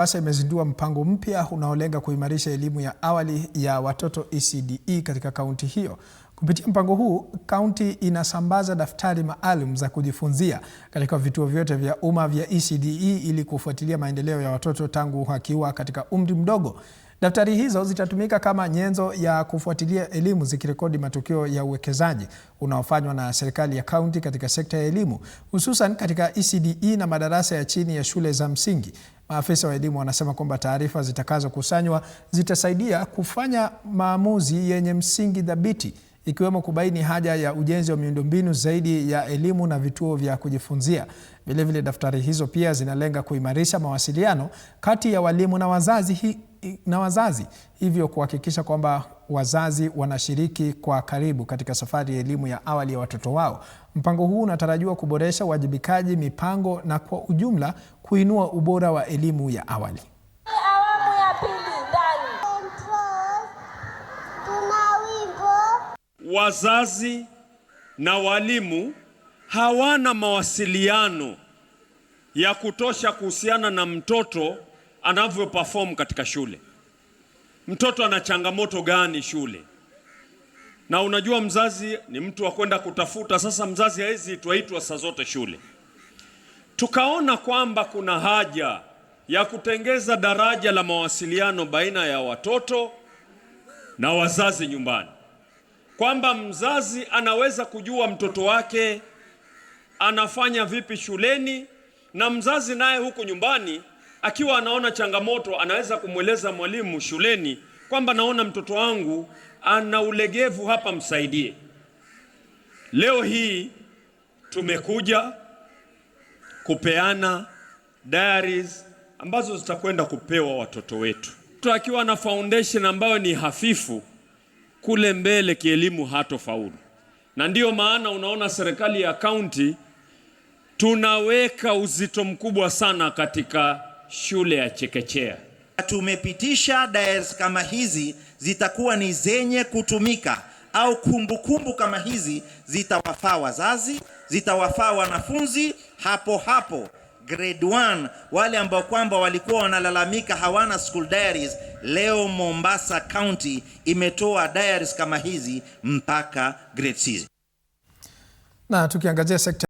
Sasa imezindua mpango mpya unaolenga kuimarisha elimu ya awali ya watoto ECDE katika kaunti hiyo. Kupitia mpango huu, kaunti inasambaza daftari maalum za kujifunzia katika vituo vyote vya umma vya ECDE ili kufuatilia maendeleo ya watoto tangu wakiwa katika umri mdogo. Daftari hizo zitatumika kama nyenzo ya kufuatilia elimu, zikirekodi matokeo ya uwekezaji unaofanywa na serikali ya kaunti katika sekta ya elimu, hususan katika ECDE na madarasa ya chini ya shule za msingi. Maafisa wa elimu wanasema kwamba taarifa zitakazokusanywa zitasaidia kufanya maamuzi yenye msingi thabiti, ikiwemo kubaini haja ya ujenzi wa miundombinu zaidi ya elimu na vituo vya kujifunzia. Vilevile, daftari hizo pia zinalenga kuimarisha mawasiliano kati ya walimu na wazazi, hivyo kuhakikisha kwamba wazazi wanashiriki kwa karibu katika safari ya elimu ya awali ya watoto wao. Mpango huu unatarajiwa kuboresha uwajibikaji, mipango na kwa ujumla kuinua ubora wa elimu ya awali. Wazazi na walimu hawana mawasiliano ya kutosha kuhusiana na mtoto anavyoperform katika shule. Mtoto ana changamoto gani shule? Na unajua mzazi ni mtu wa kwenda kutafuta. Sasa mzazi hawezi itwaitwa saa zote shule. Tukaona kwamba kuna haja ya kutengeza daraja la mawasiliano baina ya watoto na wazazi nyumbani, kwamba mzazi anaweza kujua mtoto wake anafanya vipi shuleni, na mzazi naye huko nyumbani akiwa anaona changamoto anaweza kumweleza mwalimu shuleni kwamba naona mtoto wangu ana ulegevu hapa, msaidie. Leo hii tumekuja kupeana diaries ambazo zitakwenda kupewa watoto wetu. Mtu akiwa na foundation ambayo ni hafifu, kule mbele kielimu hatofaulu. Na ndiyo maana unaona serikali ya kaunti tunaweka uzito mkubwa sana katika shule ya chekechea. Tumepitisha diaries kama hizi zitakuwa ni zenye kutumika, au kumbukumbu kama hizi zitawafaa wazazi, zitawafaa wanafunzi hapo grade 1, wale ambao kwamba walikuwa wanalalamika hawana school diaries. Leo Mombasa County imetoa diaries kama hizi mpaka grade 6. Na tukiangazia sekta